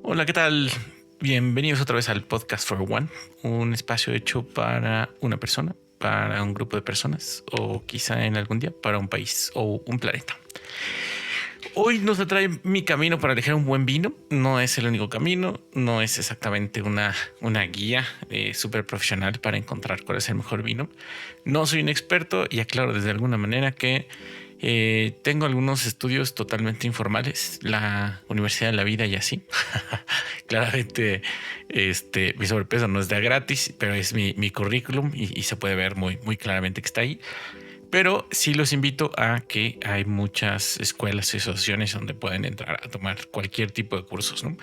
Hola, ¿qué tal? Bienvenidos otra vez al Podcast for One, un espacio hecho para una persona, para un grupo de personas o quizá en algún día para un país o un planeta. Hoy nos atrae mi camino para elegir un buen vino. No es el único camino, no es exactamente una guía súper profesional para encontrar cuál es el mejor vino. No soy un experto y aclaro desde alguna manera que tengo algunos estudios totalmente informales, la Universidad de la Vida y así. Claramente, mi sobrepeso no es de gratis, pero es mi currículum y se puede ver muy claramente que está ahí. Pero sí los invito a que hay muchas escuelas y asociaciones donde pueden entrar a tomar cualquier tipo de cursos, ¿no?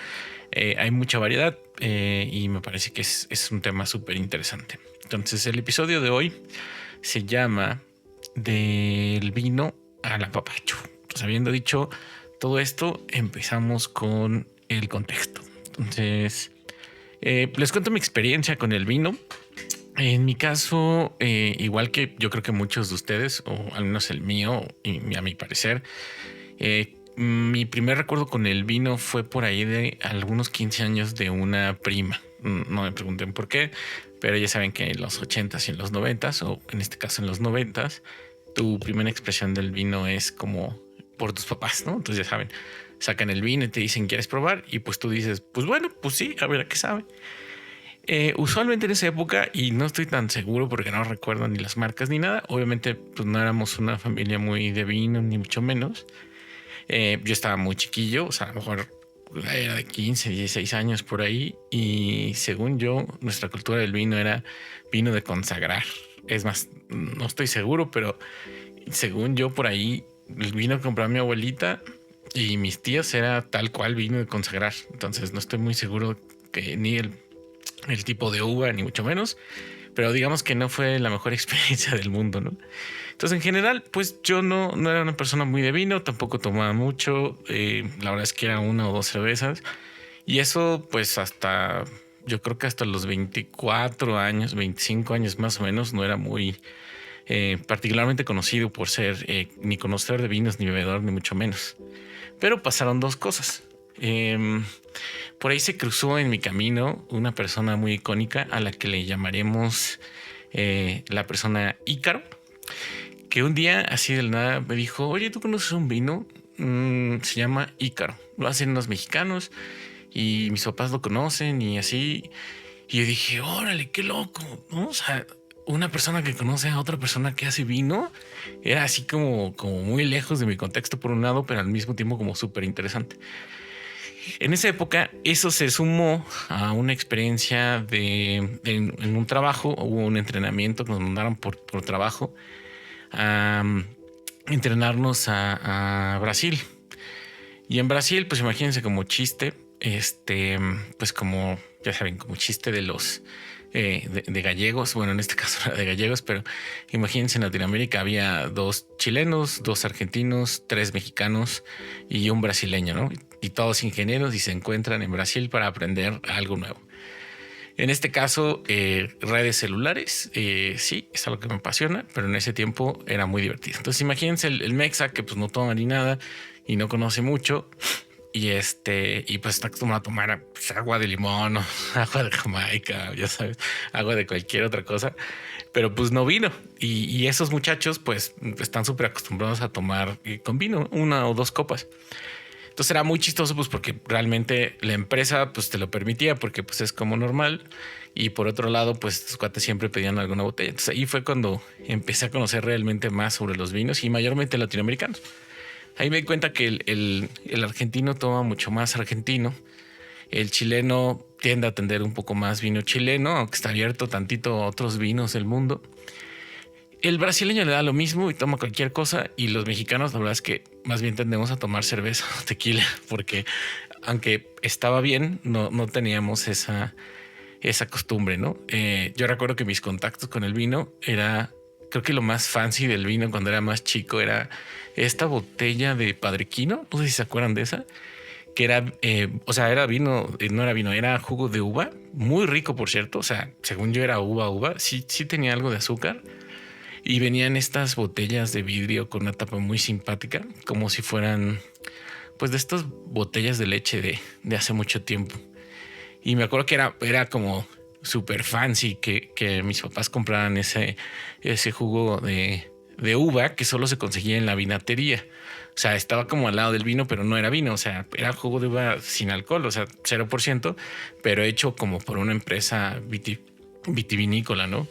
Hay mucha variedad y me parece que es un tema súper interesante. Entonces, el episodio de hoy se llama Del vino al apapacho. Pues, habiendo dicho todo esto, empezamos con el contexto. Entonces, les cuento mi experiencia con el vino. En mi caso, igual que yo creo que muchos de ustedes, o al menos el mío, y a mi parecer, mi primer recuerdo con el vino fue por ahí de algunos 15 años de una prima. No me pregunten por qué, pero ya saben que en los 80s y en los 90s, o en este caso en los 90s, tu primera expresión del vino es como por tus papás, ¿no? Entonces ya saben, sacan el vino y te dicen, ¿quieres probar? Y pues tú dices, pues bueno, pues sí, a ver a qué sabe. Usualmente en esa época, y no estoy tan seguro porque no recuerdo ni las marcas ni nada, obviamente pues no éramos una familia muy de vino, ni mucho menos. Yo estaba muy chiquillo, o sea, a lo mejor era de 15, 16 años por ahí, y según yo, nuestra cultura del vino era vino de consagrar. Es más, no estoy seguro, pero según yo por ahí, el vino que compraba mi abuelita y mis tías era tal cual vino de consagrar. Entonces no estoy muy seguro que ni el tipo de uva, ni mucho menos, pero digamos que no fue la mejor experiencia del mundo, ¿no? Entonces, en general, pues yo no era una persona muy de vino, tampoco tomaba mucho, la verdad es que era una o dos cervezas, y eso pues hasta, yo creo que hasta los 24 años, 25 años más o menos, no era muy particularmente conocido por ser ni conocedor de vinos, ni bebedor, ni mucho menos. Pero pasaron dos cosas. Por ahí se cruzó en mi camino una persona muy icónica a la que le llamaremos la persona Ícaro, que un día así del nada me dijo, oye, ¿tú conoces un vino? Se llama Ícaro, lo hacen los mexicanos y mis papás lo conocen y así. Y yo dije, órale, qué loco, ¿no? O sea, una persona que conoce a otra persona que hace vino era así como muy lejos de mi contexto por un lado, pero al mismo tiempo como súper interesante. En esa época, eso se sumó a una experiencia en un trabajo, hubo un entrenamiento que nos mandaron por trabajo a entrenarnos a Brasil. Y en Brasil, pues imagínense como chiste, pues como, ya saben, como chiste de los de gallegos, bueno, en este caso era de gallegos, pero imagínense en Latinoamérica había dos chilenos, dos argentinos, tres mexicanos y un brasileño, ¿no? Y todos ingenieros y se encuentran en Brasil para aprender algo nuevo. En este caso, redes celulares, sí, es algo que me apasiona, pero en ese tiempo era muy divertido. Entonces imagínense el mexa que pues no toma ni nada y no conoce mucho y pues está acostumbrado a tomar pues, agua de limón o agua de Jamaica, ya sabes, agua de cualquier otra cosa, pero pues no vino. Y esos muchachos pues están súper acostumbrados a tomar con vino, una o dos copas. Entonces era muy chistoso pues porque realmente la empresa pues te lo permitía porque pues es como normal y por otro lado pues los cuates siempre pedían alguna botella. Entonces ahí fue cuando empecé a conocer realmente más sobre los vinos y mayormente latinoamericanos. Ahí me di cuenta que el argentino toma mucho más argentino. El chileno tiende a atender un poco más vino chileno, aunque está abierto tantito a otros vinos del mundo. El brasileño le da lo mismo y toma cualquier cosa. Y los mexicanos, la verdad es que más bien tendemos a tomar cerveza o tequila, porque aunque estaba bien, no teníamos esa costumbre, ¿no? Yo recuerdo que mis contactos con el vino era, creo que lo más fancy del vino cuando era más chico era esta botella de Padrequino, no sé si se acuerdan de esa, que era, o sea, era vino, no era vino, era jugo de uva, muy rico, por cierto, o sea, según yo era uva, sí tenía algo de azúcar, y venían estas botellas de vidrio con una tapa muy simpática, como si fueran pues de estas botellas de leche de hace mucho tiempo. Y me acuerdo que era como súper fancy que mis papás compraran ese jugo de uva que solo se conseguía en la vinatería. O sea, estaba como al lado del vino, pero no era vino. O sea, era jugo de uva sin alcohol, o sea, 0%, pero hecho como por una empresa vitivinícola, ¿no?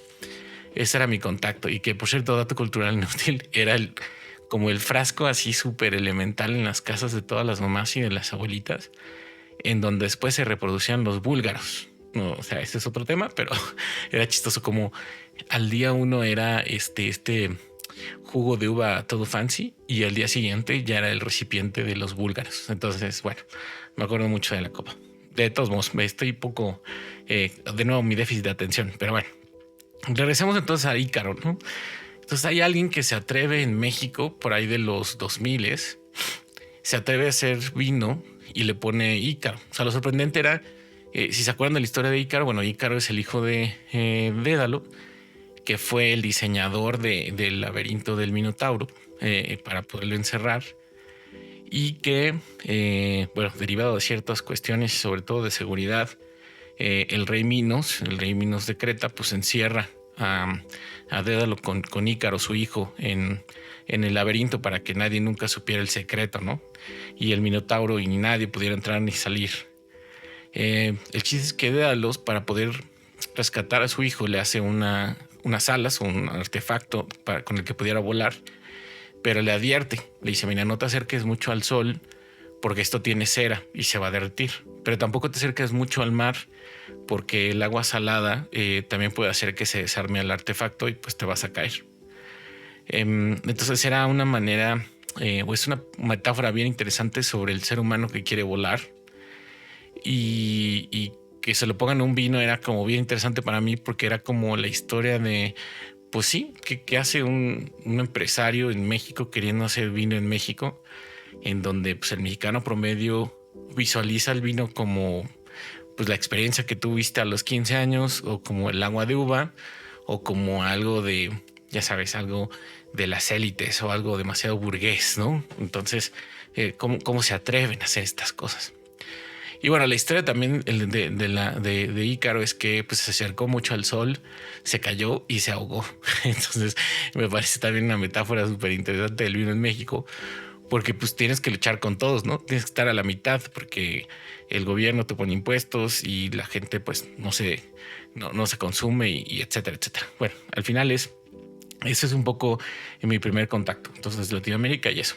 Ese era mi contacto. Y que, por cierto, dato cultural inútil, era como el frasco así súper elemental en las casas de todas las mamás y de las abuelitas, en donde después se reproducían los búlgaros. No, o sea, ese es otro tema, pero era chistoso como al día uno era este jugo de uva todo fancy y al día siguiente ya era el recipiente de los búlgaros. Entonces, bueno, me acuerdo mucho de la copa. De todos modos, estoy un poco, de nuevo, mi déficit de atención, pero bueno, regresemos entonces a Ícaro, ¿no? Entonces hay alguien que se atreve en México por ahí de los 2000, se atreve a hacer vino y le pone Ícaro. O sea, lo sorprendente era, si se acuerdan de la historia de Ícaro, bueno, Ícaro es el hijo de Dédalo, que fue el diseñador del laberinto del Minotauro para poderlo encerrar, y que, bueno, derivado de ciertas cuestiones, sobre todo de seguridad, el rey Minos de Creta, pues encierra a Dédalo con Ícaro, su hijo, en el laberinto para que nadie nunca supiera el secreto, ¿no? Y el Minotauro y ni nadie pudiera entrar ni salir. El chiste es que Dédalos, para poder rescatar a su hijo, le hace unas alas o un artefacto con el que pudiera volar, pero le advierte, le dice: mira, no te acerques mucho al sol porque esto tiene cera y se va a derretir, pero tampoco te acerques mucho al mar porque el agua salada también puede hacer que se desarme el artefacto y pues te vas a caer. Entonces era una manera, o es una metáfora bien interesante sobre el ser humano que quiere volar, y que se lo pongan en un vino era como bien interesante para mí porque era como la historia de, pues sí, que hace un empresario en México queriendo hacer vino en México, en donde pues el mexicano promedio visualiza el vino como pues la experiencia que tuviste a los 15 años, o como el agua de uva, o como algo de, ya sabes, algo de las élites o algo demasiado burgués, ¿no? Entonces, ¿cómo se atreven a hacer estas cosas? Y bueno, la historia también de Ícaro es que pues, se acercó mucho al sol, se cayó y se ahogó. Entonces, me parece también una metáfora súper interesante del vino en México, porque pues tienes que luchar con todos, ¿no? Tienes que estar a la mitad porque el gobierno te pone impuestos y la gente pues no se consume y etcétera, etcétera. Bueno, al final ese es un poco mi primer contacto. Entonces, Latinoamérica y eso.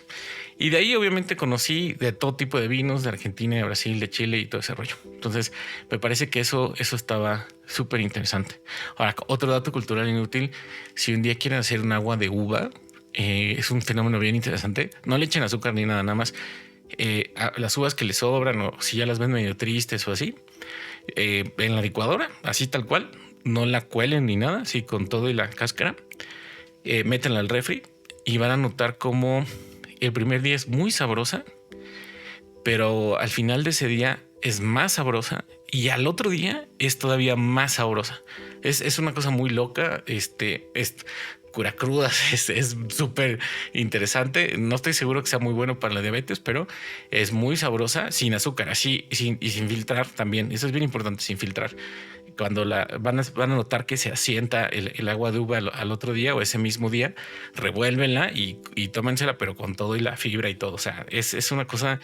Y de ahí obviamente conocí de todo tipo de vinos, de Argentina, de Brasil, de Chile y todo ese rollo. Entonces, me parece que eso estaba súper interesante. Ahora, otro dato cultural inútil: si un día quieren hacer un agua de uva, es un fenómeno bien interesante. No le echen azúcar ni nada más. Las uvas que les sobran, o si ya las ven medio tristes o así, en la licuadora, así tal cual, no la cuelen ni nada, así con todo y la cáscara, métanla al refri y van a notar cómo el primer día es muy sabrosa, pero al final de ese día es más sabrosa y al otro día es todavía más sabrosa. Es una cosa muy loca. Es cura crudas, es súper interesante. No estoy seguro que sea muy bueno para la diabetes, pero es muy sabrosa, sin azúcar, así y sin filtrar también. Eso es bien importante, sin filtrar. Cuando van a notar que se asienta el agua de uva al otro día o ese mismo día, revuélvenla y tómensela, pero con todo y la fibra y todo. O sea, es una cosa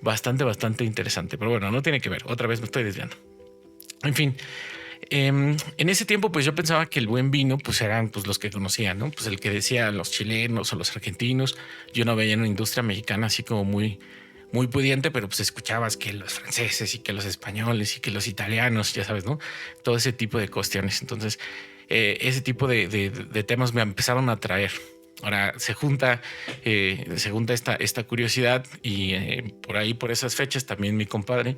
bastante interesante. Pero bueno, no tiene que ver. Otra vez me estoy desviando. En fin, en ese tiempo pues yo pensaba que el buen vino pues eran pues los que conocía, ¿no? Pues el que decían los chilenos o los argentinos. Yo no veía una industria mexicana así como muy pudiente, pero pues escuchabas que los franceses y que los españoles y que los italianos, ya sabes, ¿no? Todo ese tipo de cuestiones. Entonces, ese tipo de temas me empezaron a atraer. Ahora se junta esta curiosidad y por ahí, por esas fechas, también mi compadre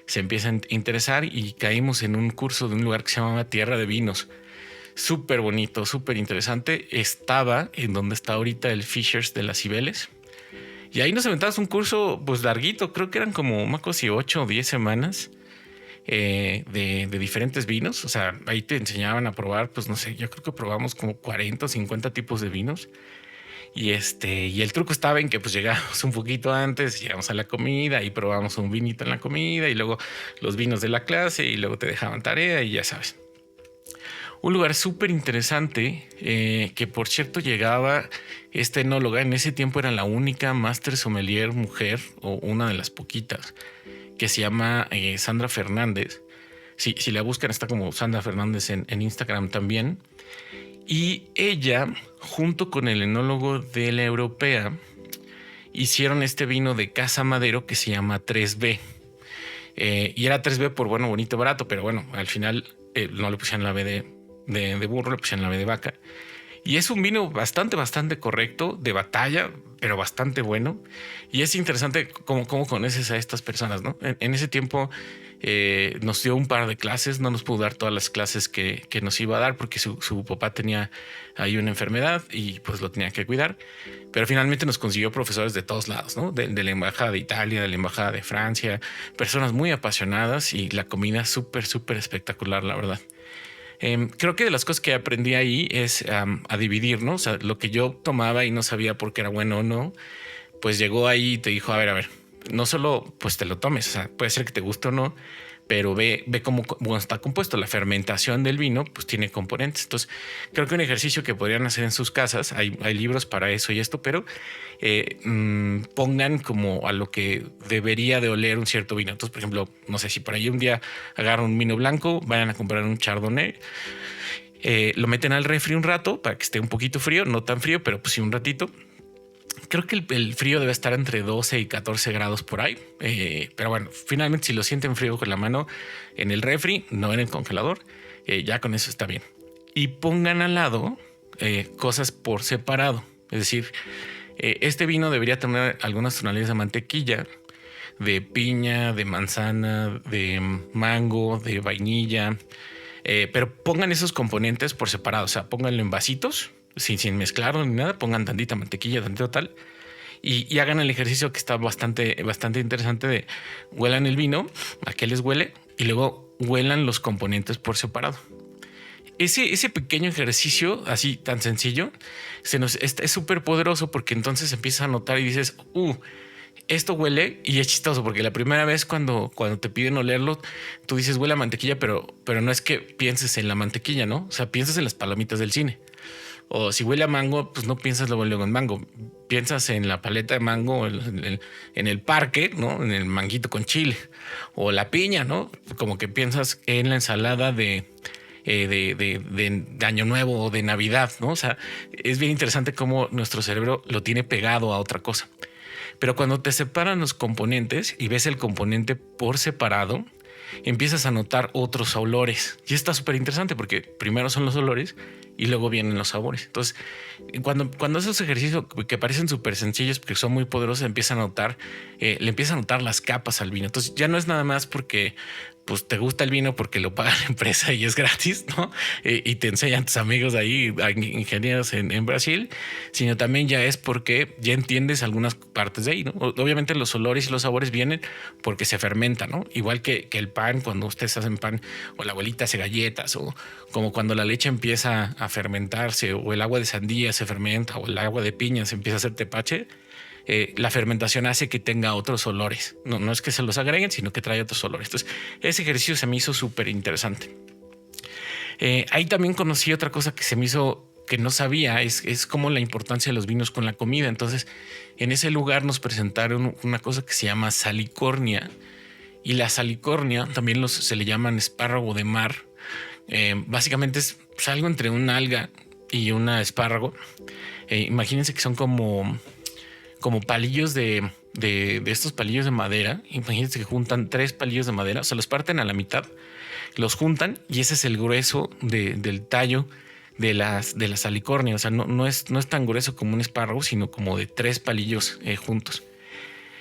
se empieza a interesar y caímos en un curso de un lugar que se llamaba Tierra de Vinos. Súper bonito, súper interesante. Estaba en donde está ahorita el Fishers de las Cibeles. Y ahí nos aventamos un curso pues larguito, creo que eran como más casi 8 o 10 semanas de diferentes vinos. O sea, ahí te enseñaban a probar, pues no sé, yo creo que probamos como 40 o 50 tipos de vinos. Y el truco estaba en que pues llegamos un poquito antes, llegamos a la comida y probamos un vinito en la comida y luego los vinos de la clase y luego te dejaban tarea y ya sabes. Un lugar súper interesante que por cierto llegaba esta enóloga. En ese tiempo era la única Master Sommelier mujer o una de las poquitas que se llama Sandra Fernández. Si la buscan está como Sandra Fernández en Instagram también. Y ella, junto con el enólogo de la Europea, hicieron este vino de Casa Madero que se llama 3B. Y era 3B por bueno, bonito, barato, pero bueno, al final no le pusieron la B de burro, le pusieron la B de vaca. Y es un vino bastante correcto, de batalla, pero bastante bueno. Y es interesante cómo conoces a estas personas, ¿no? En ese tiempo nos dio un par de clases, no nos pudo dar todas las clases que nos iba a dar porque su papá tenía ahí una enfermedad y pues lo tenía que cuidar. Pero finalmente nos consiguió profesores de todos lados, ¿no? De la Embajada de Italia, de la Embajada de Francia, personas muy apasionadas y la comida súper espectacular, la verdad. Creo que de las cosas que aprendí ahí es a dividir, ¿no? O sea, lo que yo tomaba y no sabía por qué era bueno o no, pues llegó ahí y te dijo, a ver, no solo pues te lo tomes, o sea, puede ser que te guste o no, pero ve cómo está compuesto. La fermentación del vino pues tiene componentes. Entonces creo que un ejercicio que podrían hacer en sus casas, hay libros para eso y esto, pero pongan como a lo que debería de oler un cierto vino. Entonces, por ejemplo, no sé si por ahí un día agarran un vino blanco, vayan a comprar un chardonnay, lo meten al refri un rato para que esté un poquito frío, no tan frío, pero pues sí un ratito. Creo que el frío debe estar entre 12 y 14 grados por ahí. Pero bueno, finalmente si lo sienten frío con la mano en el refri, no en el congelador, ya con eso está bien. Y pongan al lado cosas por separado. Es decir, este vino debería tener algunas tonalidades de mantequilla, de piña, de manzana, de mango, de vainilla. Pero pongan esos componentes por separado. O sea, pónganlo en vasitos sin mezclarlo ni nada, pongan tantita mantequilla, tantito tal, y hagan el ejercicio que está bastante interesante de huelan el vino, a qué les huele, y luego huelan los componentes por separado. Ese pequeño ejercicio, así tan sencillo, es súper poderoso porque entonces empiezas a notar y dices, esto huele, y es chistoso porque la primera vez cuando te piden olerlo, tú dices huele a mantequilla, pero no es que pienses en la mantequilla, ¿no? O sea, piensas en las palomitas del cine. O si huele a mango, pues no piensas luego en mango. Piensas en la paleta de mango en el parque, ¿no? En el manguito con chile. O la piña, ¿no? Como que piensas en la ensalada de Año Nuevo o de Navidad, ¿no? O sea, es bien interesante cómo nuestro cerebro lo tiene pegado a otra cosa. Pero cuando te separan los componentes y ves el componente por separado, empiezas a notar otros olores. Y está súper interesante porque primero son los olores y luego vienen los sabores. Entonces, cuando esos ejercicios que parecen súper sencillos porque son muy poderosos, le empiezan a notar las capas al vino. Entonces, ya no es nada más porque pues te gusta el vino porque lo paga la empresa y es gratis, ¿no? Y te enseñan tus amigos ahí, ingenieros en Brasil, sino también ya es porque ya entiendes algunas partes de ahí, ¿no? Obviamente los olores y los sabores vienen porque se fermenta, ¿no? Igual que el pan, cuando ustedes hacen pan o la abuelita hace galletas, o como cuando la leche empieza a fermentarse, o el agua de sandía se fermenta, o el agua de piña se empieza a hacer tepache. La fermentación hace que tenga otros olores. No es que se los agreguen, sino que trae otros olores. Entonces, ese ejercicio se me hizo súper interesante. Ahí también conocí otra cosa que se me hizo que no sabía, es como la importancia de los vinos con la comida. Entonces, en ese lugar nos presentaron una cosa que se llama salicornia. Y la salicornia también se le llaman espárrago de mar. Básicamente es algo entre una alga y una espárrago. Imagínense que son como palillos de estos palillos de madera. Imagínense que juntan 3 palillos de madera, o sea, los parten a la mitad, los juntan y ese es el grueso del tallo de la salicornia. O sea, no es tan grueso como un espárrago, sino como de 3 palillos juntos.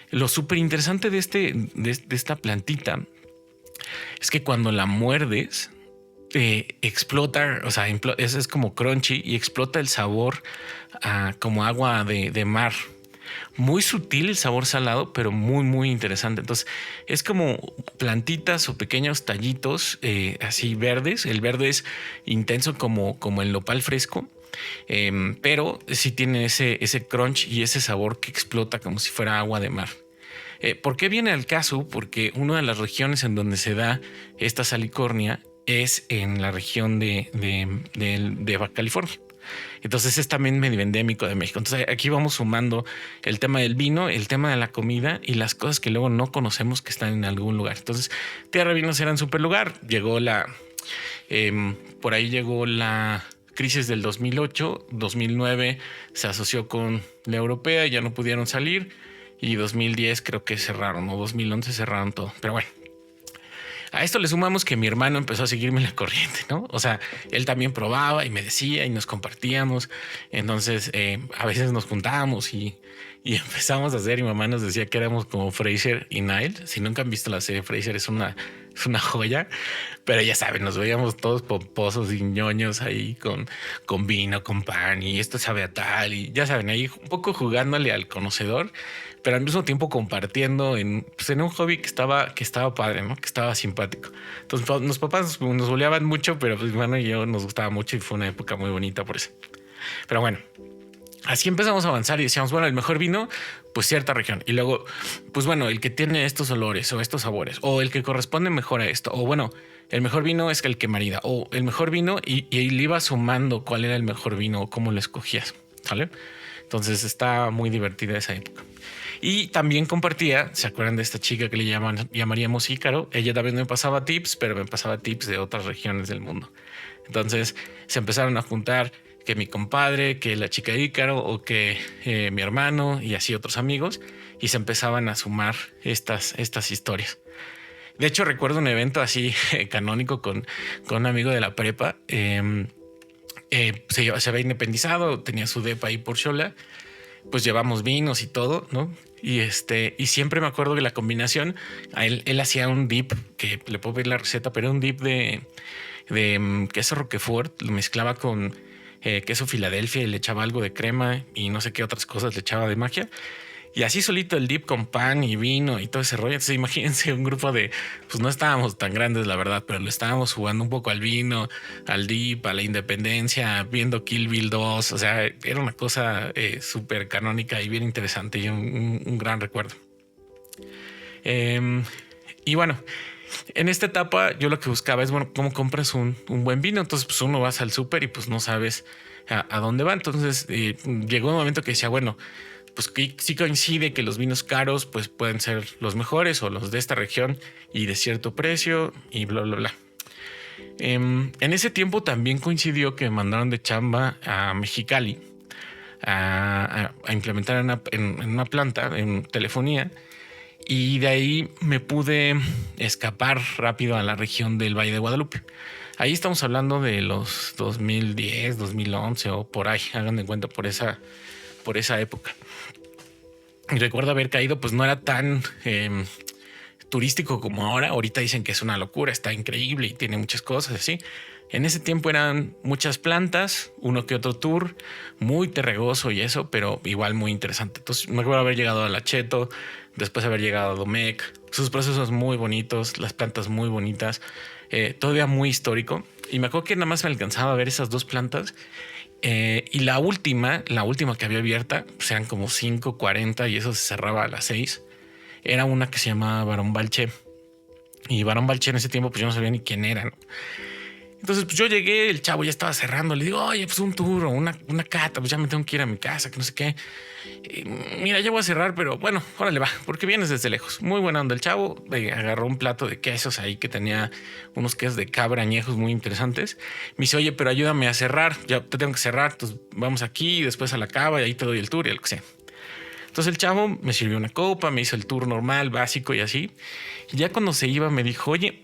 Lo súper interesante de esta plantita es que cuando la muerdes, explota, o sea, es como crunchy y explota el sabor como agua de mar. Muy sutil el sabor salado, pero muy interesante. Entonces es como plantitas o pequeños tallitos así verdes. El verde es intenso como el nopal fresco, Pero sí tiene ese crunch y ese sabor que explota como si fuera agua de mar. ¿Por qué viene al caso? Porque una de las regiones en donde se da esta salicornia es en la región de Baja California. Entonces es también medio endémico de México. Entonces aquí vamos sumando el tema del vino, el tema de la comida y las cosas que luego no conocemos que están en algún lugar. Entonces Tierra de Vinos era en super lugar. Por ahí llegó la crisis del 2008, 2009 se asoció con la europea, ya no pudieron salir y 2010 creo que cerraron o 2011 cerraron todo. Pero bueno. A esto le sumamos que mi hermano empezó a seguirme la corriente, ¿no? O sea, él también probaba y me decía y nos compartíamos. Entonces, a veces nos juntábamos y empezamos a hacer. Y mi mamá nos decía que éramos como Fraser y Niles. Si nunca han visto la serie, Fraser es una joya. Pero ya saben, nos veíamos todos pomposos y ñoños ahí con vino, con pan y esto sabe a tal. Y ya saben, ahí un poco jugándole al conocedor, pero al mismo tiempo compartiendo en un hobby que estaba padre, ¿no? Que estaba simpático. Entonces los papás nos boleaban mucho, pero pues bueno, y yo nos gustaba mucho y fue una época muy bonita por eso. Pero bueno, así empezamos a avanzar y decíamos, bueno, el mejor vino, pues cierta región. Y luego, pues bueno, el que tiene estos olores o estos sabores, o el que corresponde mejor a esto, o bueno, el mejor vino es el que marida, o el mejor vino y le iba sumando cuál era el mejor vino o cómo lo escogías, ¿sale? Entonces está muy divertida esa época. Y también compartía, ¿se acuerdan de esta chica que llamaríamos Ícaro? Ella también me pasaba tips, pero me pasaba tips de otras regiones del mundo. Entonces se empezaron a juntar que mi compadre, que la chica Ícaro o que mi hermano y así otros amigos y se empezaban a sumar estas historias. De hecho, recuerdo un evento así canónico con un amigo de la prepa. Se había independizado, tenía su depa ahí por Xola. Pues llevamos vinos y todo, ¿no? Y siempre me acuerdo que la combinación, él hacía un dip que le puedo ver la receta, pero era un dip de queso Roquefort, lo mezclaba con queso Filadelfia y le echaba algo de crema y no sé qué otras cosas le echaba de magia. Y así solito el dip con pan y vino y todo ese rollo. Entonces imagínense un grupo de, pues no estábamos tan grandes la verdad, pero le estábamos jugando un poco al vino, al dip, a la independencia, viendo Kill Bill 2. O sea, era una cosa súper canónica y bien interesante y un gran recuerdo. Y bueno, en esta etapa yo lo que buscaba es, bueno, cómo compras un buen vino. Entonces pues uno vas al súper y pues no sabes a dónde va. Entonces llegó un momento que decía, bueno, pues sí coincide que los vinos caros pues pueden ser los mejores o los de esta región y de cierto precio y bla, bla, bla. En ese tiempo también coincidió que me mandaron de chamba a Mexicali a implementar en una planta en telefonía y de ahí me pude escapar rápido a la región del Valle de Guadalupe. Ahí estamos hablando de los 2010, 2011 o por ahí, hagan de cuenta por esa época. Y recuerdo haber caído, pues no era tan turístico como ahora. Ahorita dicen que es una locura, está increíble y tiene muchas cosas así. En ese tiempo eran muchas plantas, uno que otro tour, muy terregoso y eso, pero igual muy interesante. Entonces me acuerdo haber llegado a La Cheto, después haber llegado a Domecq, sus procesos muy bonitos, las plantas muy bonitas, todavía muy histórico. Y me acuerdo que nada más me alcanzaba a ver esas dos plantas. Y la última que había abierta, pues eran como 5:40 y eso se cerraba a las 6. Era una que se llamaba Barón Balché. Y Barón Balché en ese tiempo, pues yo no sabía ni quién era, ¿no? Entonces, pues yo llegué, el chavo ya estaba cerrando. Le digo, oye, pues un tour o una cata, pues ya me tengo que ir a mi casa, que no sé qué. Mira, ya voy a cerrar, pero bueno, órale va, porque vienes desde lejos. Muy buena onda el chavo. Agarró un plato de quesos ahí que tenía unos quesos de cabra añejos muy interesantes. Me dice, oye, pero ayúdame a cerrar. Ya te tengo que cerrar. Entonces vamos aquí y después a la cava y ahí te doy el tour y lo que sea. Entonces el chavo me sirvió una copa, me hizo el tour normal, básico y así. Y ya cuando se iba me dijo, oye,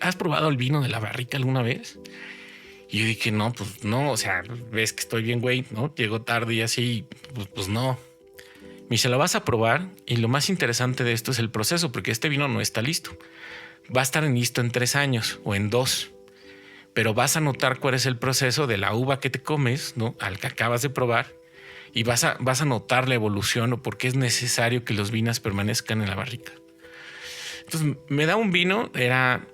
¿has probado el vino de la barrica alguna vez? Y yo dije, no, pues no, o sea, ves que estoy bien, güey, ¿no? Llegó tarde y así, pues no. Me dice, lo vas a probar y lo más interesante de esto es el proceso, porque este vino no está listo. Va a estar listo en 3 años o en 2, pero vas a notar cuál es el proceso de la uva que te comes, ¿no? Al que acabas de probar y vas a notar la evolución o por qué es necesario que los vinos permanezcan en la barrica. Entonces me da un vino, era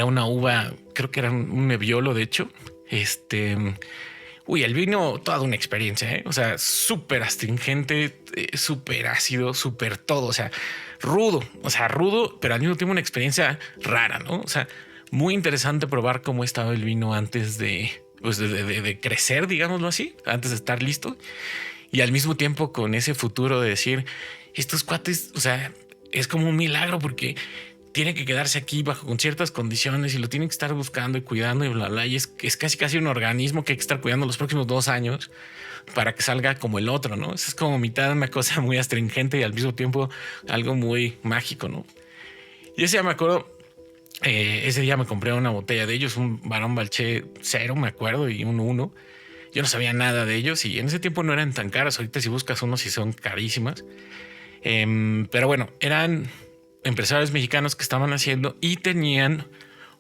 una uva, creo que era un Nebbiolo de hecho, Uy, el vino, toda una experiencia, ¿eh? O sea, súper astringente, súper ácido, súper todo, o sea, rudo, pero al mismo tiempo una experiencia rara, ¿no? O sea, muy interesante probar cómo estaba el vino antes de crecer, digámoslo así, antes de estar listo. Y al mismo tiempo con ese futuro de decir, estos cuates, o sea, es como un milagro porque tiene que quedarse aquí bajo con ciertas condiciones y lo tienen que estar buscando y cuidando y bla, bla. Y es casi un organismo que hay que estar cuidando los próximos 2 años para que salga como el otro, ¿no? Eso es como mitad de una cosa muy astringente y al mismo tiempo algo muy mágico, ¿no? Y ese día me acuerdo, ese día me compré una botella de ellos, un Barón Balché 0, me acuerdo, y un 1. Yo no sabía nada de ellos y en ese tiempo no eran tan caras. Ahorita si buscas unos sí son carísimas. Pero bueno, eran empresarios mexicanos que estaban haciendo y tenían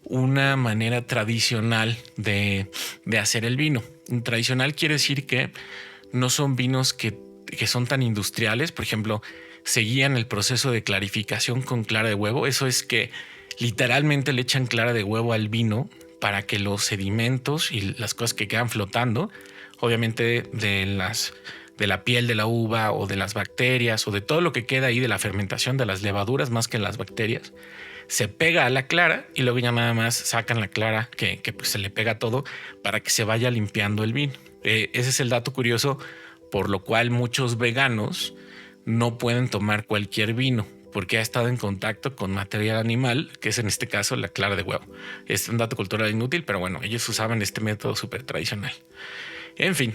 una manera tradicional de hacer el vino. Tradicional quiere decir que no son vinos que son tan industriales. Por ejemplo, seguían el proceso de clarificación con clara de huevo. Eso es que literalmente le echan clara de huevo al vino para que los sedimentos y las cosas que quedan flotando, obviamente de la piel de la uva o de las bacterias o de todo lo que queda ahí de la fermentación de las levaduras más que las bacterias, se pega a la clara y luego ya nada más sacan la clara que pues se le pega todo para que se vaya limpiando el vino. Ese es el dato curioso por lo cual muchos veganos no pueden tomar cualquier vino porque ha estado en contacto con material animal, que es en este caso la clara de huevo. Es un dato cultural inútil, pero bueno, ellos usaban este método súper tradicional. En fin,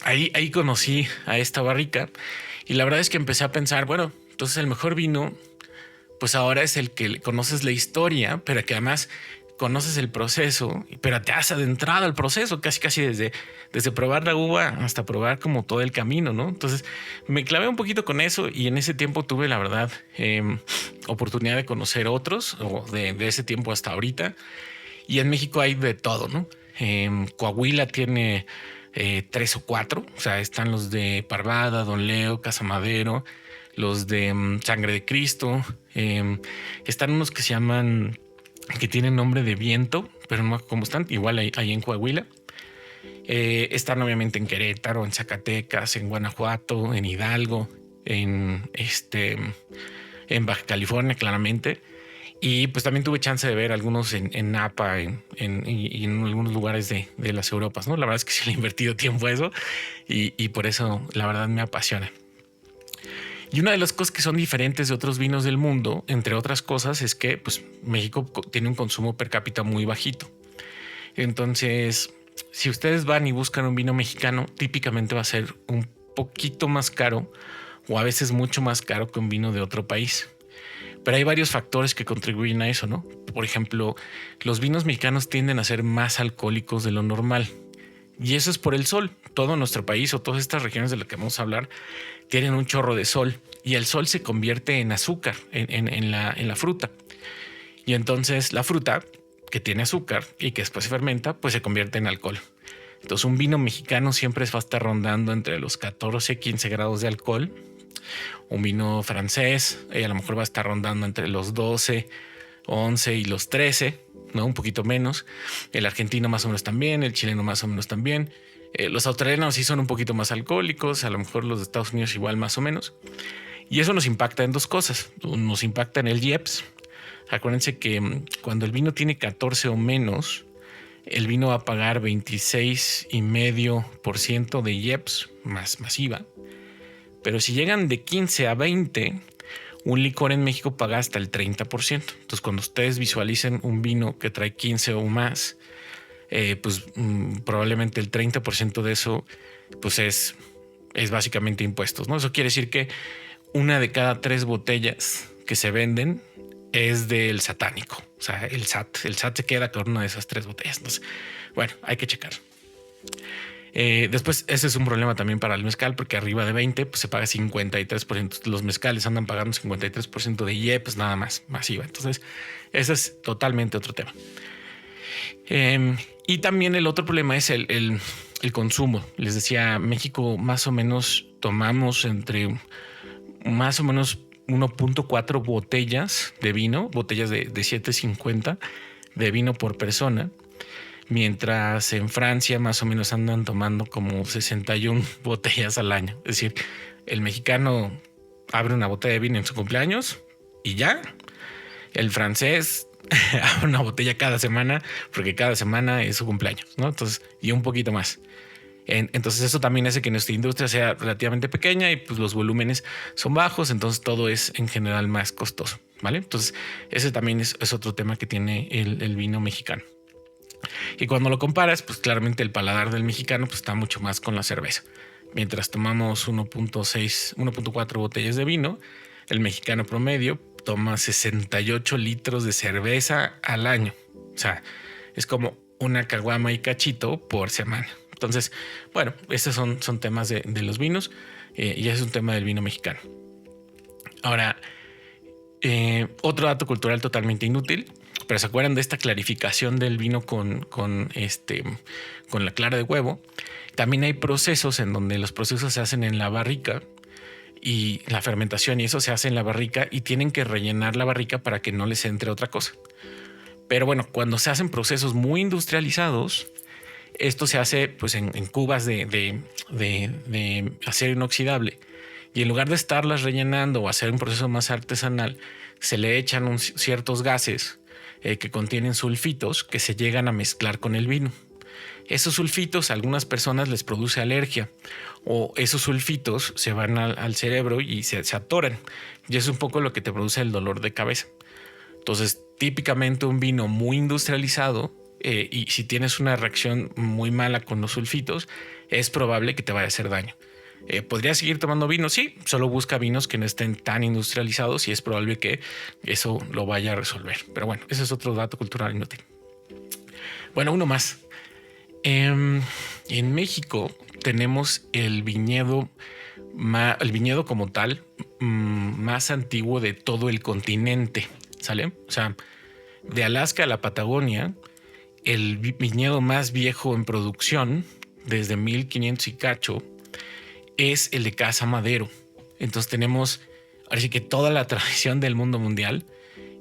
ahí conocí a esta barrica y la verdad es que empecé a pensar, bueno, entonces el mejor vino, pues ahora es el que conoces la historia, pero que además conoces el proceso, pero te has adentrado al proceso, casi desde probar la uva hasta probar como todo el camino, ¿no? Entonces me clavé un poquito con eso y en ese tiempo tuve la verdad oportunidad de conocer otros, o de ese tiempo hasta ahorita, y en México hay de todo, ¿no? Coahuila tiene 3 o 4, o sea, están los de Parvada, Don Leo, Casa Madero, los de Sangre de Cristo, están unos que se llaman, que tienen nombre de viento, pero no como están, igual ahí en Coahuila. Están obviamente en Querétaro, en Zacatecas, en Guanajuato, en Hidalgo, en Baja California, claramente. Y pues también tuve chance de ver algunos en Napa y en algunos lugares de las Europas, ¿no? La verdad es que sí le he invertido tiempo a eso y por eso la verdad me apasiona. Y una de las cosas que son diferentes de otros vinos del mundo, entre otras cosas, es que pues, México tiene un consumo per cápita muy bajito. Entonces, si ustedes van y buscan un vino mexicano, típicamente va a ser un poquito más caro o a veces mucho más caro que un vino de otro país. Pero hay varios factores que contribuyen a eso, ¿no? Por ejemplo, los vinos mexicanos tienden a ser más alcohólicos de lo normal. Y eso es por el sol. Todo nuestro país o todas estas regiones de las que vamos a hablar tienen un chorro de sol y el sol se convierte en azúcar en la fruta. Y entonces la fruta que tiene azúcar y que después se fermenta, pues se convierte en alcohol. Entonces un vino mexicano siempre va a estar rondando entre los 14, 15 grados de alcohol. Un vino francés a lo mejor va a estar rondando entre los 12, 11 y los 13, ¿no? Un poquito menos. El argentino más o menos también, el chileno más o menos también. Los australianos sí son un poquito más alcohólicos, a lo mejor los de Estados Unidos igual más o menos. Y eso nos impacta en dos cosas. Nos impacta en el IEPS. Acuérdense que cuando el vino tiene 14 o menos, el vino va a pagar 26,5% de IEPS más IVA. Pero si llegan de 15 a 20, un licor en México paga hasta el 30%. Entonces, cuando ustedes visualicen un vino que trae 15 o más, probablemente el 30% de eso pues es básicamente impuestos, ¿no? Eso quiere decir que una de cada 3 botellas que se venden es del satánico. O sea, el SAT se queda con una de esas 3 botellas. Entonces, bueno, hay que checar. Después, ese es un problema también para el mezcal, porque arriba de 20 pues se paga 53%. Los mezcales andan pagando 53% de IEPS nada más, masiva. Entonces, ese es totalmente otro tema. Y también el otro problema es el consumo. Les decía, México más o menos tomamos entre más o menos 1.4 botellas de vino, botellas de 750 de vino por persona. mientras en Francia más o menos andan tomando como 61 botellas al año. Es decir, el mexicano abre una botella de vino en su cumpleaños y ya. El francés abre una botella cada semana porque cada semana es su cumpleaños, ¿no? Entonces, y un poquito más. Entonces eso también hace que nuestra industria sea relativamente pequeña y pues los volúmenes son bajos, entonces todo es en general más costoso, ¿vale? Entonces ese también es otro tema que tiene el vino mexicano. Y cuando lo comparas, pues claramente el paladar del mexicano pues, está mucho más con la cerveza. Mientras tomamos 1.6, 1.4 botellas de vino, el mexicano promedio toma 68 litros de cerveza al año. O sea, es como una caguama y cachito por semana. Entonces, bueno, estos son temas de los vinos y es un tema del vino mexicano. Ahora, otro dato cultural totalmente inútil, pero ¿se acuerdan de esta clarificación del vino con la clara de huevo? También hay procesos en donde los procesos se hacen en la barrica y la fermentación y eso se hace en la barrica y tienen que rellenar la barrica para que no les entre otra cosa. Pero bueno, cuando se hacen procesos muy industrializados, esto se hace pues en cubas de acero inoxidable y en lugar de estarlas rellenando o hacer un proceso más artesanal, se le echan ciertos gases que contienen sulfitos que se llegan a mezclar con el vino. Esos sulfitos a algunas personas les produce alergia o esos sulfitos se van al cerebro y se atoran y es un poco lo que te produce el dolor de cabeza. Entonces, típicamente un vino muy industrializado y si tienes una reacción muy mala con los sulfitos, es probable que te vaya a hacer daño. ¿Podrías seguir tomando vino? Sí, solo busca vinos que no estén tan industrializados y es probable que eso lo vaya a resolver. Pero bueno, ese es otro dato cultural inútil. Bueno, uno más. En México tenemos el viñedo como tal más antiguo de todo el continente, ¿sale? O sea, de Alaska a la Patagonia, el viñedo más viejo en producción, desde 1500 y cacho, es el de Casa Madero. Entonces tenemos, ahora sí que toda la tradición del mundo mundial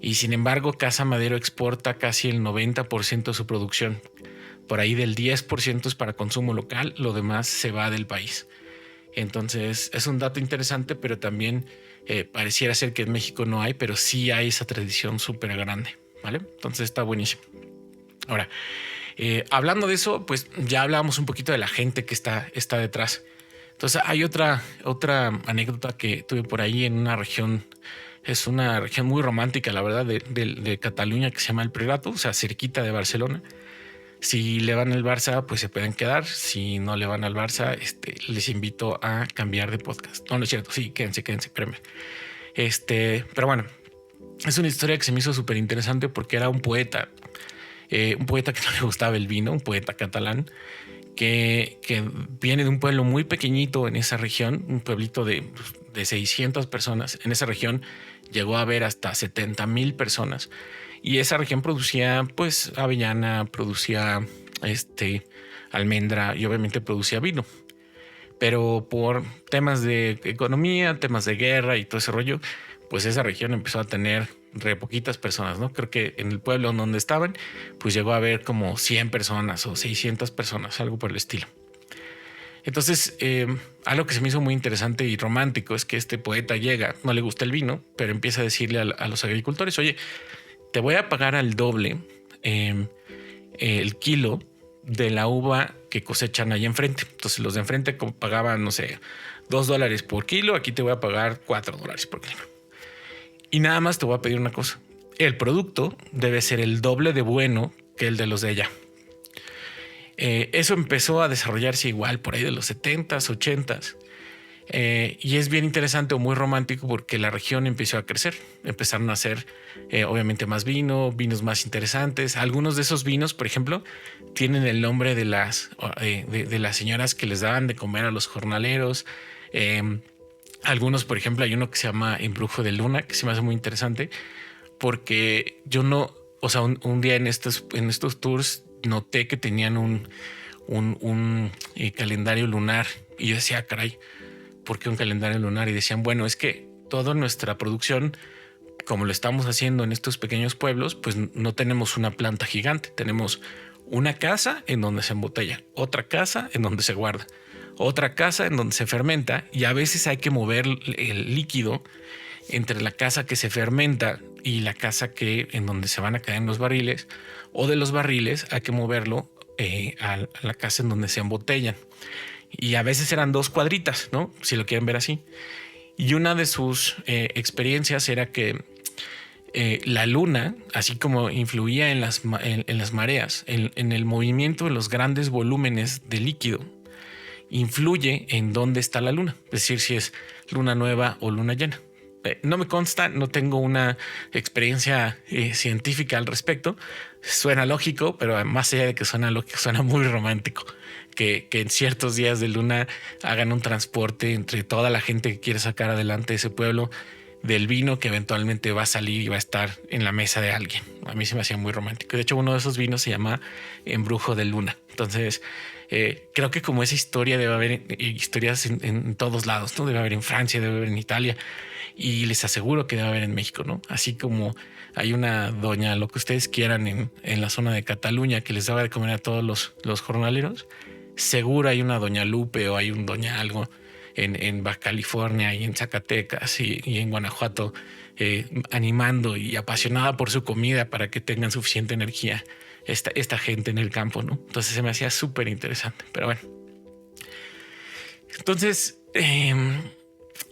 y sin embargo Casa Madero exporta casi el 90% de su producción. Por ahí del 10% es para consumo local, lo demás se va del país. Entonces es un dato interesante, pero también pareciera ser que en México no hay, pero sí hay esa tradición súper grande, ¿vale? Entonces está buenísimo. Ahora, hablando de eso, pues ya hablábamos un poquito de la gente que está detrás. Entonces hay otra anécdota que tuve por ahí en una región, es una región muy romántica, la verdad, de Cataluña que se llama el Priorato, o sea, cerquita de Barcelona. Si le van al Barça, pues se pueden quedar. Si no le van al Barça, les invito a cambiar de podcast. No es cierto. Sí, quédense, espérenme. Pero bueno, es una historia que se me hizo súper interesante porque era un poeta que no le gustaba el vino, un poeta catalán que viene de un pueblo muy pequeñito en esa región, un pueblito de 600 personas. En esa región llegó a haber hasta 70,000 personas. Y esa región producía pues avellana, producía almendra y obviamente producía vino. Pero por temas de economía, temas de guerra y todo ese rollo, pues esa región empezó a tener re poquitas personas, ¿no? Creo que en el pueblo donde estaban, pues llegó a haber como 100 personas o 600 personas, algo por el estilo. Entonces, algo que se me hizo muy interesante y romántico es que este poeta llega, no le gusta el vino, pero empieza a decirle a los agricultores, oye, te voy a pagar al doble el kilo de la uva que cosechan ahí enfrente. Entonces los de enfrente pagaban, no sé, $2 por kilo. Aquí te voy a pagar $4 por kilo. Y nada más te voy a pedir una cosa. El producto debe ser el doble de bueno que el de los de allá. Eso empezó a desarrollarse igual por ahí de los 70s, 80s. Y es bien interesante o muy romántico porque la región empezó a crecer, empezaron a hacer obviamente más vinos más interesantes. Algunos de esos vinos, por ejemplo, tienen el nombre de las señoras que les daban de comer a los jornaleros. Algunos, por ejemplo, hay uno que se llama Embrujo de Luna, que se me hace muy interesante porque un día en estos tours noté que tenían un calendario lunar y yo decía, caray, ¿por qué un calendario lunar? Y decían, bueno, es que toda nuestra producción, como lo estamos haciendo en estos pequeños pueblos, pues no tenemos una planta gigante, tenemos Una casa en donde se embotella, otra casa en donde se guarda, otra casa en donde se fermenta, y a veces hay que mover el líquido entre la casa que se fermenta y la casa en donde se van a caer en los barriles, o de los barriles hay que moverlo a la casa en donde se embotellan. Y a veces eran 2 cuadritas, ¿no? Si lo quieren ver así. Y una de sus experiencias era que la luna, así como influía en las mareas, en el movimiento de los grandes volúmenes de líquido, influye en dónde está la luna, es decir, si es luna nueva o luna llena. No me consta, no tengo una experiencia científica al respecto. Suena lógico, pero más allá de que suena lógico, suena muy romántico. Que en ciertos días de luna hagan un transporte entre toda la gente que quiere sacar adelante ese pueblo del vino que eventualmente va a salir y va a estar en la mesa de alguien. A mí se me hacía muy romántico. De hecho, uno de esos vinos se llama Embrujo de Luna. Entonces, creo que como esa historia debe haber historias en todos lados, ¿no? Debe haber en Francia, debe haber en Italia, y les aseguro que debe haber en México, ¿no? Así como hay una doña, lo que ustedes quieran, en la zona de Cataluña que les daba de comer a todos los jornaleros, seguro hay una doña Lupe o hay un doña algo en Baja California y en Zacatecas y en Guanajuato, animando y apasionada por su comida para que tengan suficiente energía esta gente en el campo, ¿no? Entonces se me hacía súper interesante, pero bueno. Entonces,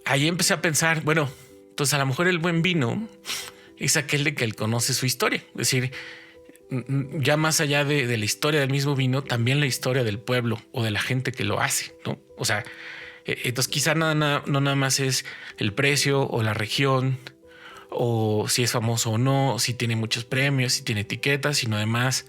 ahí empecé a pensar, bueno, entonces a lo mejor el buen vino es aquel de que él conoce su historia. Es decir, ya más allá de la historia del mismo vino, también la historia del pueblo o de la gente que lo hace, ¿no? O sea, entonces quizá no nada más es el precio o la región o si es famoso o no, si tiene muchos premios, si tiene etiquetas, sino además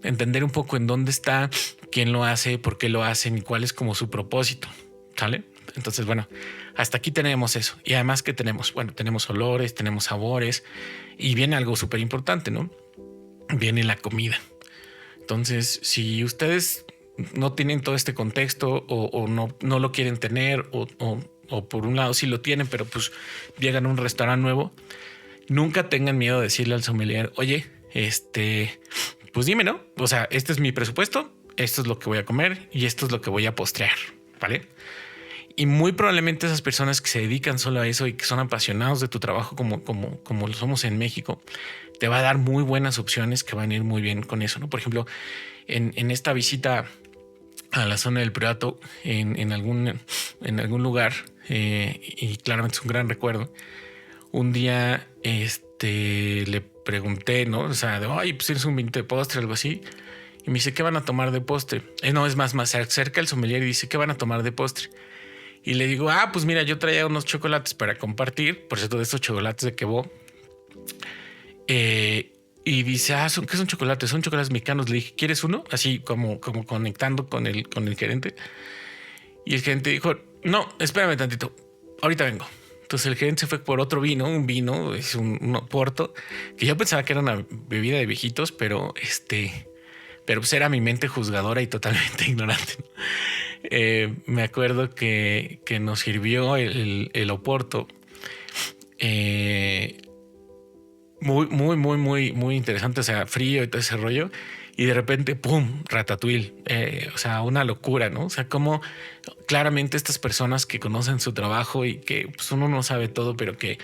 entender un poco en dónde está, quién lo hace, por qué lo hacen y cuál es como su propósito, ¿sale? Entonces, bueno, hasta aquí tenemos eso. Y además, ¿qué tenemos? Bueno, tenemos olores, tenemos sabores y viene algo súper importante, ¿no? Viene la comida. Entonces, si ustedes no tienen todo este contexto o no lo quieren tener o por un lado sí lo tienen, pero pues llegan a un restaurante nuevo, nunca tengan miedo de decirle al sommelier, oye, pues dime, ¿no? O sea, este es mi presupuesto, esto es lo que voy a comer y esto es lo que voy a postrear, ¿vale? Y muy probablemente esas personas que se dedican solo a eso y que son apasionados de tu trabajo como lo somos en México, te va a dar muy buenas opciones que van a ir muy bien con eso, ¿no? Por ejemplo, en esta visita a la zona del Priorato, en algún lugar, y claramente es un gran recuerdo, un día le pregunté, ¿no? O sea, oye, pues tienes un vinito de postre, algo así. Y me dice, ¿qué van a tomar de postre? No, es más cerca el sommelier y dice, ¿qué van a tomar de postre? Y le digo, pues mira, yo traía unos chocolates para compartir, por cierto, de estos chocolates de Quebo. Y dice, ¿qué son chocolates? Son chocolates mexicanos. Le dije, ¿quieres uno? Así como conectando con el gerente. Y el gerente dijo, no, espérame tantito, ahorita vengo. Entonces el gerente se fue por otro vino, es un Oporto, que yo pensaba que era una bebida de viejitos, pero pues era mi mente juzgadora y totalmente ignorante. Me acuerdo que nos sirvió el Oporto. Muy interesante, o sea, frío y todo ese rollo. Y de repente, ¡pum! Ratatouille. O sea, una locura, ¿no? O sea, como claramente estas personas que conocen su trabajo y que pues, uno no sabe todo, pero que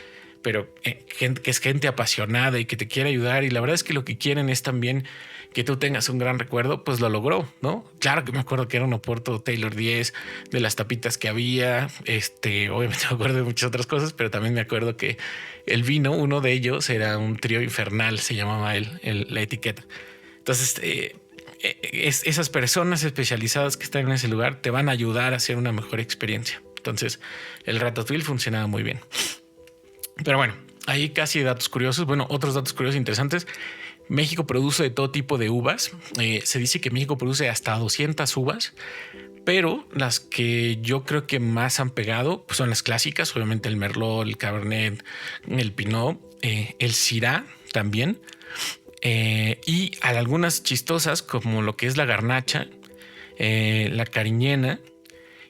es gente apasionada y que te quiere ayudar. Y la verdad es que lo que quieren es también que tú tengas un gran recuerdo, pues lo logró, ¿no? Claro que me acuerdo que era un Oporto Taylor 10, de las tapitas que había, obviamente me acuerdo de muchas otras cosas, pero también me acuerdo que el vino, uno de ellos era un Trío Infernal, se llamaba la etiqueta. Entonces, esas personas especializadas que están en ese lugar te van a ayudar a hacer una mejor experiencia. Entonces, el Ratatouille funcionaba muy bien. Pero bueno, ahí casi datos curiosos. Bueno, otros datos curiosos interesantes. México produce de todo tipo de uvas. Se dice que México produce hasta 200 uvas, pero las que yo creo que más han pegado pues son las clásicas, obviamente el Merlot, el Cabernet, el Pinot, el Syrah también, y algunas chistosas como lo que es la Garnacha, la Cariñena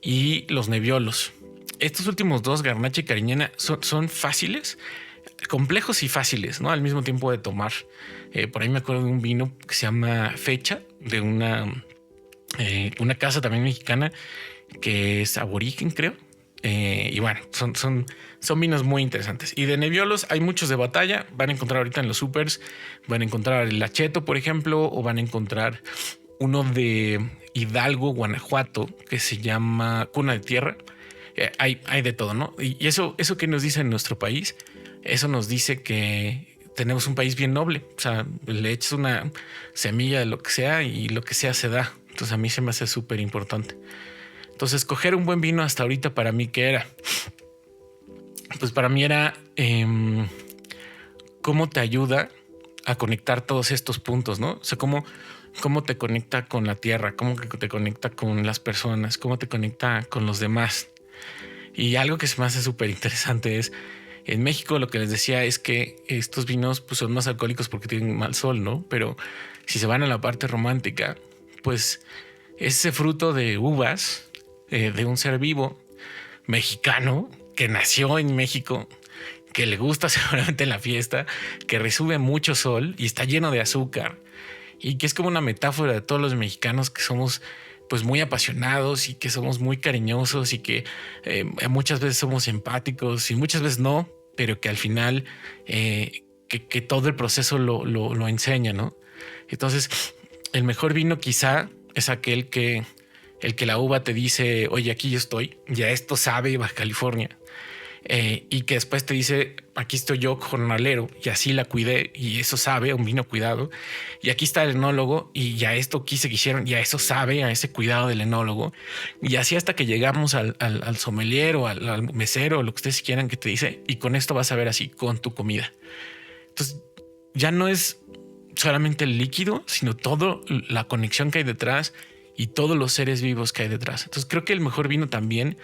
y los Nebbiolos. Estos últimos dos, Garnacha y Cariñena, son fáciles. complejos y fáciles, ¿no? Al mismo tiempo de tomar. Por ahí me acuerdo de un vino que se llama Fecha, de una casa también mexicana que es aborigen, creo. Y bueno, son vinos muy interesantes. Y de Nebbiolos hay muchos de batalla. Van a encontrar ahorita en los supers. Van a encontrar el Lacheto, por ejemplo, o van a encontrar uno de Hidalgo, Guanajuato, que se llama Cuna de Tierra. Hay de todo, ¿no? Y eso que nos dice en nuestro país, eso nos dice que tenemos un país bien noble. O sea, le echas una semilla de lo que sea y lo que sea se da. Entonces a mí se me hace súper importante. Entonces, escoger un buen vino hasta ahorita para mí, ¿qué era? Pues para mí era cómo te ayuda a conectar todos estos puntos, ¿no? O sea, cómo te conecta con la tierra, cómo te conecta con las personas, cómo te conecta con los demás. Y algo que se me hace súper interesante es, en México lo que les decía es que estos vinos pues, son más alcohólicos porque tienen mal sol, ¿no? Pero si se van a la parte romántica, pues ese fruto de uvas de un ser vivo mexicano que nació en México, que le gusta seguramente la fiesta, que recibe mucho sol y está lleno de azúcar y que es como una metáfora de todos los mexicanos que somos pues muy apasionados y que somos muy cariñosos y que muchas veces somos empáticos y muchas veces no, pero que al final que todo el proceso lo enseña, ¿no? Entonces, el mejor vino quizá es aquel que la uva te dice, oye, aquí yo estoy, ya esto sabe Baja California. Y que después te dice, aquí estoy yo, jornalero, y así la cuidé, y eso sabe, un vino cuidado. Y aquí está el enólogo, y ya esto que hicieron, ya eso sabe, a ese cuidado del enólogo. Y así hasta que llegamos al sommelier o al mesero, o lo que ustedes quieran que te dice, y con esto vas a ver así con tu comida. Entonces, ya no es solamente el líquido, sino toda la conexión que hay detrás y todos los seres vivos que hay detrás. Entonces creo que el mejor vino también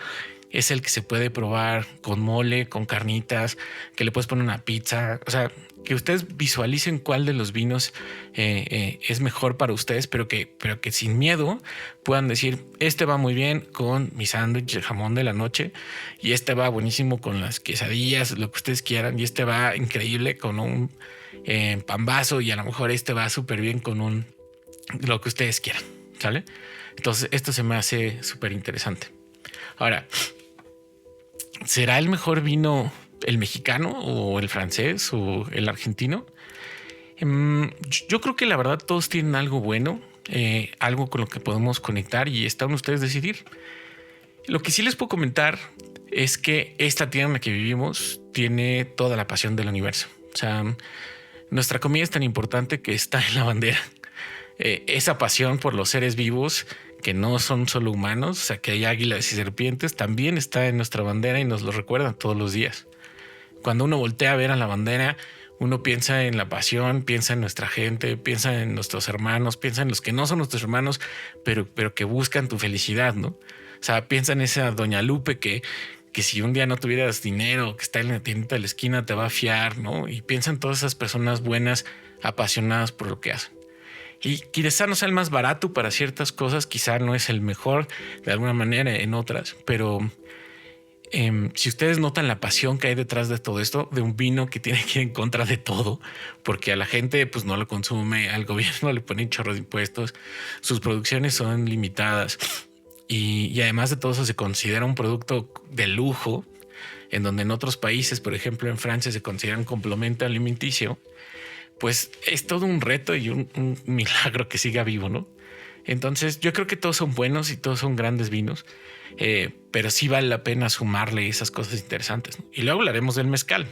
es el que se puede probar con mole, con carnitas, que le puedes poner una pizza. O sea, que ustedes visualicen cuál de los vinos es mejor para ustedes, pero que sin miedo puedan decir, este va muy bien con mi sándwich de jamón de la noche y este va buenísimo con las quesadillas, lo que ustedes quieran, y este va increíble con un pambazo y a lo mejor este va súper bien con lo que ustedes quieran. ¿Sale? Entonces esto se me hace súper interesante. Ahora, ¿será el mejor vino el mexicano o el francés o el argentino? Yo creo que la verdad todos tienen algo bueno, algo con lo que podemos conectar y están ustedes decidir. Lo que sí les puedo comentar es que esta tierra en la que vivimos tiene toda la pasión del universo. O sea, nuestra comida es tan importante que está en la bandera. Esa pasión por los seres vivos que no son solo humanos, o sea, que hay águilas y serpientes, también está en nuestra bandera y nos lo recuerdan todos los días. Cuando uno voltea a ver a la bandera, uno piensa en la pasión, piensa en nuestra gente, piensa en nuestros hermanos, piensa en los que no son nuestros hermanos, pero que buscan tu felicidad, ¿no? O sea, piensa en esa Doña Lupe que si un día no tuvieras dinero, que está en la tiendita de la esquina, te va a fiar, ¿no? Y piensa en todas esas personas buenas, apasionadas por lo que hacen. Y quizá no sea el más barato para ciertas cosas, quizá no es el mejor de alguna manera en otras, pero si ustedes notan la pasión que hay detrás de todo esto, de un vino que tiene que ir en contra de todo, porque a la gente pues no lo consume, al gobierno le ponen chorros de impuestos, sus producciones son limitadas y además de todo eso se considera un producto de lujo, en donde en otros países, por ejemplo en Francia, se considera un complemento alimenticio. Pues es todo un reto y un milagro que siga vivo, ¿no? Entonces yo creo que todos son buenos y todos son grandes vinos, pero sí vale la pena sumarle esas cosas interesantes, ¿no? Y luego hablaremos del mezcal,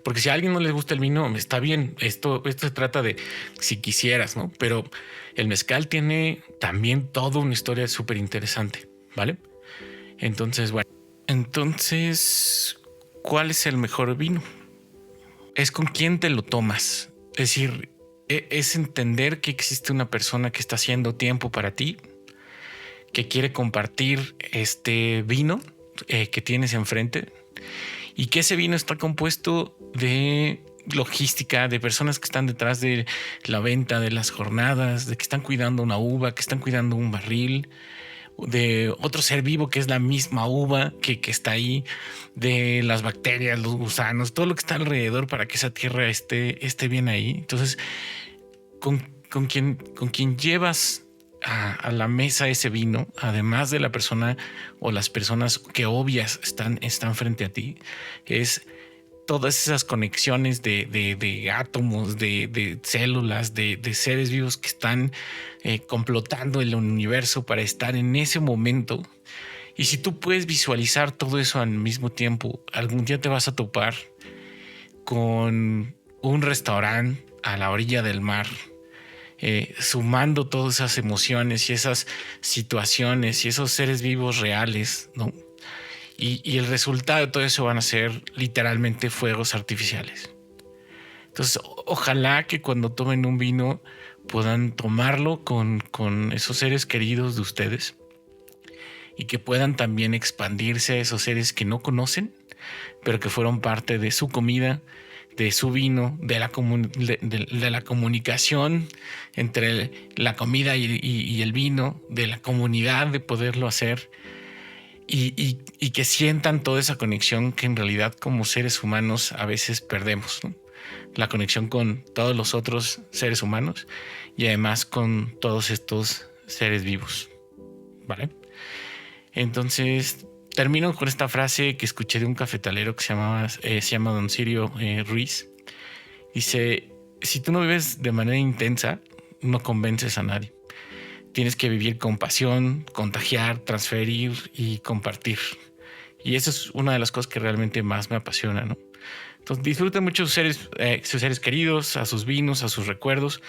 porque si a alguien no les gusta el vino, está bien, esto se trata de si quisieras, ¿no? Pero el mezcal tiene también toda una historia súper interesante, ¿vale? Entonces, bueno, ¿cuál es el mejor vino? Es con quién te lo tomas. Es decir, es entender que existe una persona que está haciendo tiempo para ti, que quiere compartir este vino que tienes enfrente y que ese vino está compuesto de logística, de personas que están detrás de la venta, de las jornadas, de que están cuidando una uva, que están cuidando un barril de otro ser vivo que es la misma uva que está ahí, de las bacterias, los gusanos, todo lo que está alrededor para que esa tierra esté bien ahí. Entonces, con quien llevas a la mesa ese vino, además de la persona o las personas que obvias están frente a ti, es todas esas conexiones de átomos, de células, de seres vivos que están complotando el universo para estar en ese momento. Y si tú puedes visualizar todo eso al mismo tiempo, algún día te vas a topar con un restaurante a la orilla del mar, sumando todas esas emociones y esas situaciones y esos seres vivos reales, ¿no? Y el resultado de todo eso van a ser literalmente fuegos artificiales. Entonces, ojalá que cuando tomen un vino puedan tomarlo con esos seres queridos de ustedes y que puedan también expandirse a esos seres que no conocen, pero que fueron parte de su comida, de su vino, de la comunicación entre la comida y el vino, de la comunidad de poderlo hacer. Y que sientan toda esa conexión que en realidad como seres humanos a veces perdemos, ¿no? La conexión con todos los otros seres humanos y además con todos estos seres vivos, ¿vale? Entonces termino con esta frase que escuché de un cafetalero que se llama Don Sirio Ruiz. Dice: si tú no vives de manera intensa, no convences a nadie. Tienes que vivir con pasión, contagiar, transferir y compartir. Y eso es una de las cosas que realmente más me apasiona, ¿no? Entonces disfruten mucho sus seres queridos, a sus vinos, a sus recuerdos.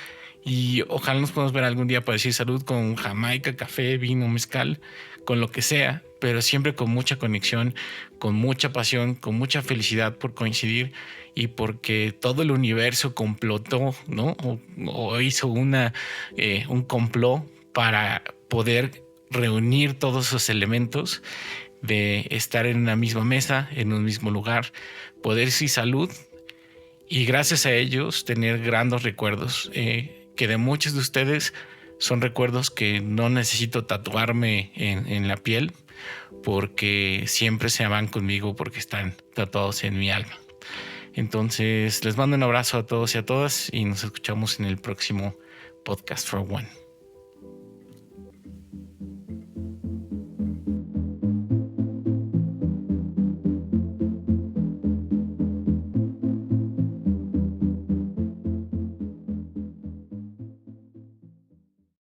Y ojalá nos podamos ver algún día para decir salud con jamaica, café, vino, mezcal, con lo que sea, pero siempre con mucha conexión, con mucha pasión, con mucha felicidad por coincidir y porque todo el universo complotó, ¿no? O hizo un complot para poder reunir todos esos elementos de estar en una misma mesa, en un mismo lugar, poder y salud, y gracias a ellos tener grandes recuerdos, que de muchos de ustedes son recuerdos que no necesito tatuarme en la piel, porque siempre se van conmigo, porque están tatuados en mi alma. Entonces les mando un abrazo a todos y a todas y nos escuchamos en el próximo Podcast for One.